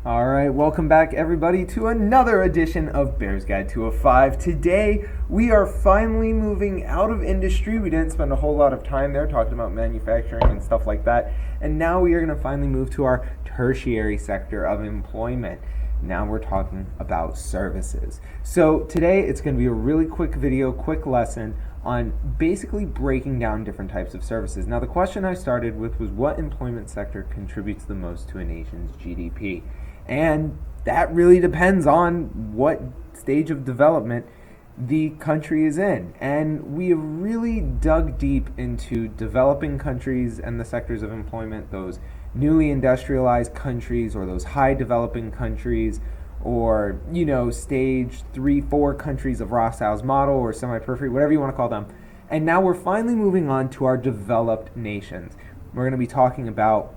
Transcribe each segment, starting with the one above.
All right, welcome back everybody to another edition of Bears Guide 205. Today we are finally moving out of industry. We didn't spend a whole lot of time there talking about manufacturing and stuff like that. And now we are going to finally move to our tertiary sector of employment. Now we're talking about services. So today it's going to be a really quick video, quick lesson on basically breaking down different types of services. Now the question I started with was, what employment sector contributes the most to a nation's GDP? And that really depends on what stage of development the country is in. And we have really dug deep into developing countries and the sectors of employment, those newly industrialized countries or those high developing countries, or, stage 3-4 countries of Rothschild's model or semi-periphery, whatever you want to call them. And now we're finally moving on to our developed nations. We're going to be talking about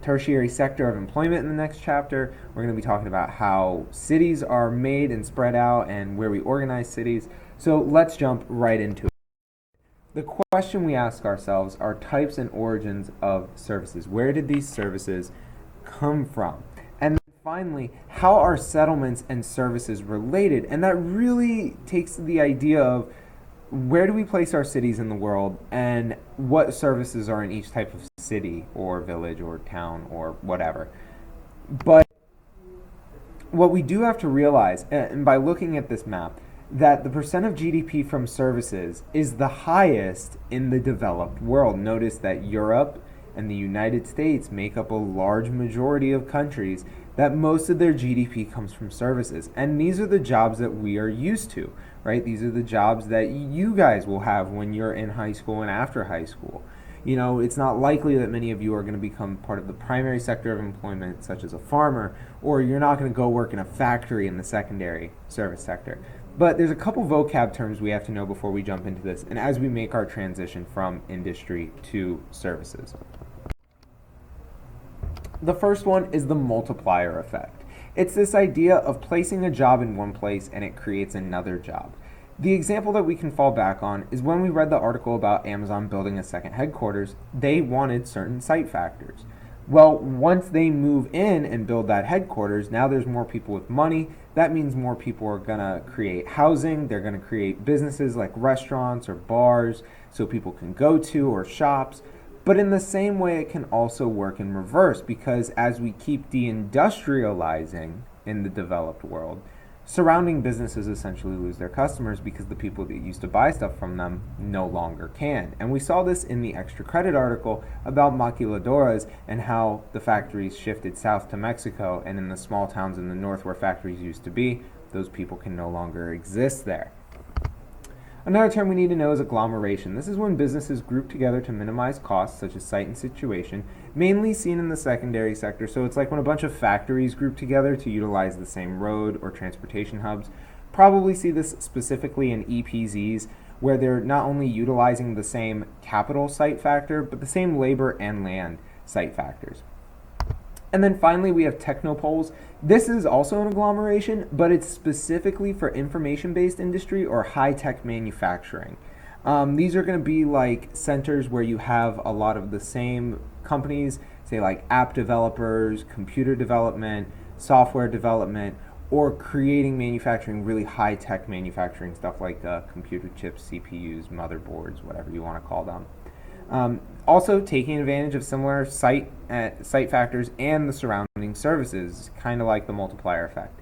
tertiary sector of employment in the next chapter. We're going to be talking about how cities are made and spread out and where we organize cities. So let's jump right into it. The question we ask ourselves are types and origins of services. Where did these services come from? And then finally, how are settlements and services related? And that really takes the idea of where do we place our cities in the world and what services are in each type of city or village or town or whatever. But what we do have to realize, and by looking at this map, that the percent of GDP from services is the highest in the developed world. Notice that Europe and the United States make up a large majority of countries that most of their GDP comes from services. And these are the jobs that we are used to, right? These are the jobs that you guys will have when you're in high school and after high school. It's not likely that many of you are going to become part of the primary sector of employment, such as a farmer, or you're not going to go work in a factory in the secondary service sector. But there's a couple vocab terms we have to know before we jump into this, and as we make our transition from industry to services. The first one is the multiplier effect. It's this idea of placing a job in one place and it creates another job. The example that we can fall back on is when we read the article about Amazon building a second headquarters, they wanted certain site factors. Well, once they move in and build that headquarters, now there's more people with money. That means more people are going to create housing. They're going to create businesses like restaurants or bars so people can go to, or shops. But in the same way, it can also work in reverse, because as we keep deindustrializing in the developed world, surrounding businesses essentially lose their customers because the people that used to buy stuff from them no longer can. And we saw this in the extra credit article about maquiladoras and how the factories shifted south to Mexico, and in the small towns in the north where factories used to be, those people can no longer exist there. Another term we need to know is agglomeration. This is when businesses group together to minimize costs, such as site and situation, mainly seen in the secondary sector. So it's like when a bunch of factories group together to utilize the same road or transportation hubs. Probably see this specifically in EPZs, where they're not only utilizing the same capital site factor, but the same labor and land site factors. And then finally, we have technopoles. This is also an agglomeration, but it's specifically for information-based industry or high-tech manufacturing. These are going to be like centers where you have a lot of the same companies, say like app developers, computer development, software development, or creating manufacturing, really high-tech manufacturing stuff like computer chips, CPUs, motherboards, whatever you want to call them. Also taking advantage of similar site factors and the surrounding services, kind of like the multiplier effect.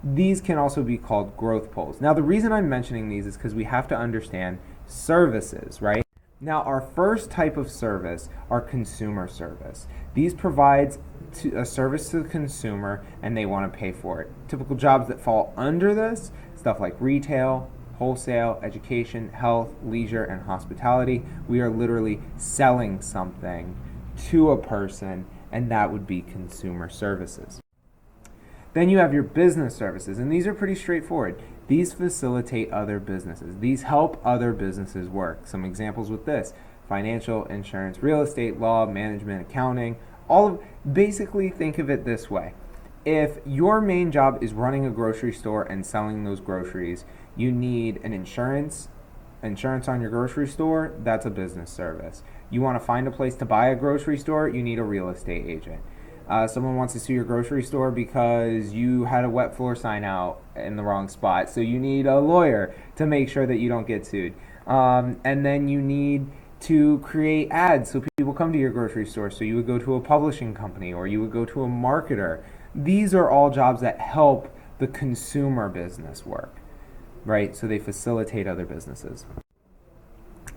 These can also be called growth poles. Now, the reason I'm mentioning these is because we have to understand services, right? Now, our first type of service are consumer service. These provides a service to the consumer and they want to pay for it. Typical jobs that fall under this, stuff like retail, wholesale, education, health, leisure, and hospitality. We are literally selling something to a person, and that would be consumer services. Then you have your business services, and these are pretty straightforward. These facilitate other businesses. These help other businesses work. Some examples with this: financial, insurance, real estate, law, management, accounting. Basically think of it this way. If your main job is running a grocery store and selling those groceries, you need an insurance on your grocery store. That's a business service. You want to find a place to buy a grocery store, you need a real estate agent. Someone wants to sue your grocery store because you had a wet floor sign out in the wrong spot. So you need a lawyer to make sure that you don't get sued. And then you need to create ads so people come to your grocery store. So you would go to a publishing company or you would go to a marketer. These are all jobs that help the consumer business work, right? So they facilitate other businesses.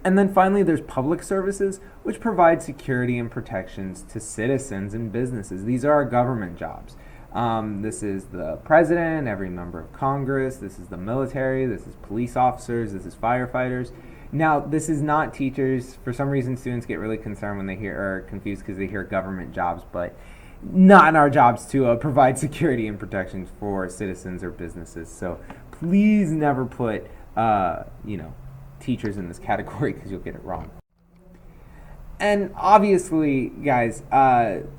And then finally, there's public services, which provide security and protections to citizens and businesses. These are our government jobs. This is the president, every member of Congress, this is the military, this is police officers, this is firefighters. Now, this is not teachers. For some reason, students get really concerned when they hear, or confused because they hear government jobs, but not in our jobs to provide security and protections for citizens or businesses. So please never put, teachers in this category because you'll get it wrong. And obviously, guys,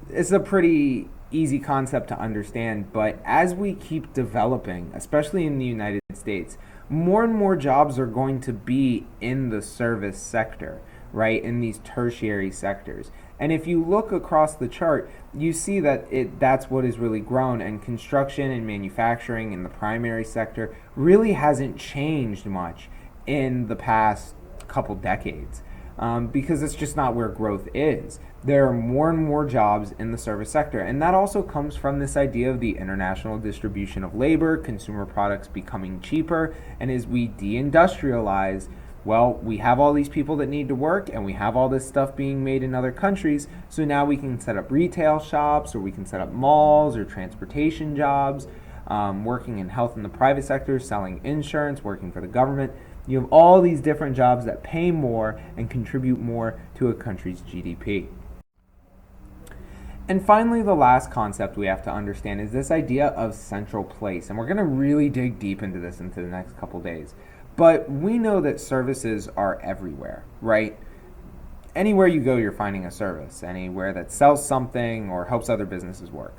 it's a pretty easy concept to understand, but as we keep developing, especially in the United States, more and more jobs are going to be in the service sector, right? In these tertiary sectors. And if you look across the chart, you see that that's what has really grown, and construction and manufacturing in the primary sector really hasn't changed much in the past couple decades, because it's just not where growth is. There are more and more jobs in the service sector, and that also comes from this idea of the international distribution of labor, consumer products becoming cheaper, and as we deindustrialize, well, we have all these people that need to work, and we have all this stuff being made in other countries, so now we can set up retail shops, or we can set up malls or transportation jobs, working in health in the private sector, selling insurance, working for the government. You have all these different jobs that pay more and contribute more to a country's GDP. And finally, the last concept we have to understand is this idea of central place. And we're going to really dig deep into this into the next couple days. But we know that services are everywhere, right? Anywhere you go, you're finding a service. Anywhere that sells something or helps other businesses work.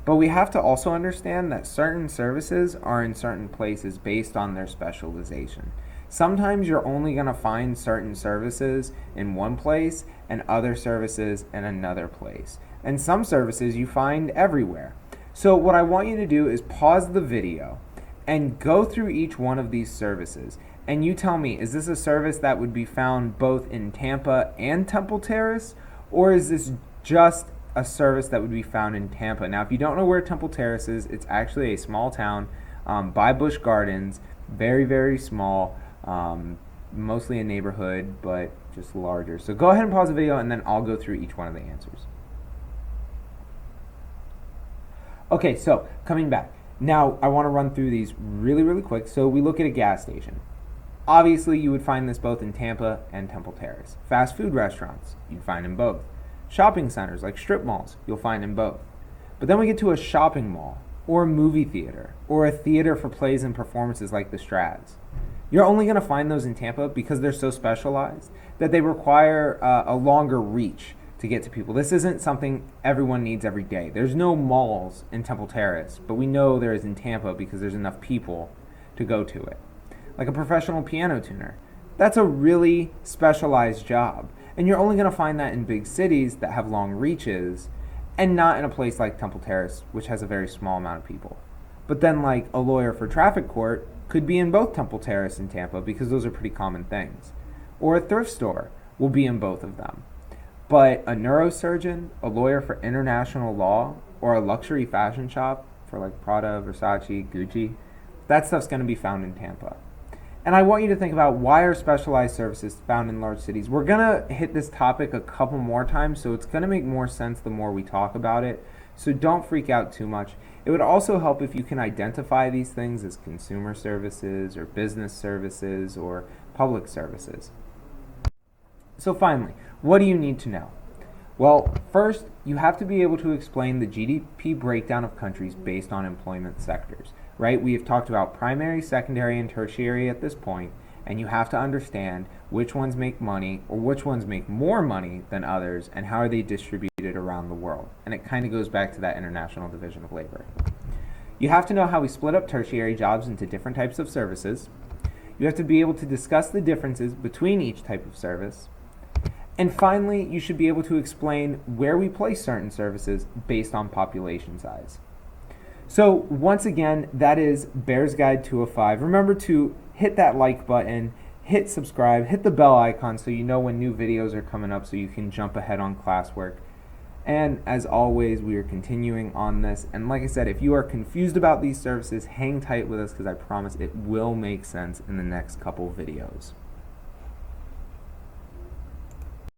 But we have to also understand that certain services are in certain places based on their specialization. Sometimes you're only going to find certain services in one place and other services in another place. And some services you find everywhere. So what I want you to do is pause the video and go through each one of these services. And you tell me, is this a service that would be found both in Tampa and Temple Terrace? Or is this just a service that would be found in Tampa? Now, if you don't know where Temple Terrace is, it's actually a small town by Busch Gardens, very, very small. Mostly a neighborhood, but just larger. So go ahead and pause the video and then I'll go through each one of the answers. Okay, so coming back. Now I want to run through these really, really quick. So we look at a gas station. Obviously, you would find this both in Tampa and Temple Terrace. Fast food restaurants, you'd find in both. Shopping centers like strip malls, you'll find in both. But then we get to a shopping mall or a movie theater or a theater for plays and performances like the Strads. You're only going to find those in Tampa because they're so specialized that they require a longer reach to get to people. This isn't something everyone needs every day. There's no malls in Temple Terrace, but we know there is in Tampa because there's enough people to go to it. Like a professional piano tuner. That's a really specialized job. And you're only going to find that in big cities that have long reaches and not in a place like Temple Terrace, which has a very small amount of people. But then like a lawyer for traffic court could be in both Temple Terrace and Tampa because those are pretty common things. Or a thrift store will be in both of them. But a neurosurgeon, a lawyer for international law, or a luxury fashion shop for like Prada, Versace, Gucci, that stuff's going to be found in Tampa. And I want you to think about why are specialized services found in large cities. We're going to hit this topic a couple more times, so it's going to make more sense the more we talk about it. So don't freak out too much. It would also help if you can identify these things as consumer services or business services or public services. So finally, what do you need to know? Well, first, you have to be able to explain the GDP breakdown of countries based on employment sectors, right? We have talked about primary, secondary, and tertiary at this point, and you have to understand which ones make money or which ones make more money than others and how are they distributed around the world. And it kind of goes back to that international division of labor. You have to know how we split up tertiary jobs into different types of services. You have to be able to discuss the differences between each type of service. And finally, you should be able to explain where we place certain services based on population size. So once again, that is Bears Guide 205. Remember to hit that like button, hit subscribe, hit the bell icon so you know when new videos are coming up so you can jump ahead on classwork. And as always, we are continuing on this. And like I said, if you are confused about these services, hang tight with us because I promise it will make sense in the next couple videos.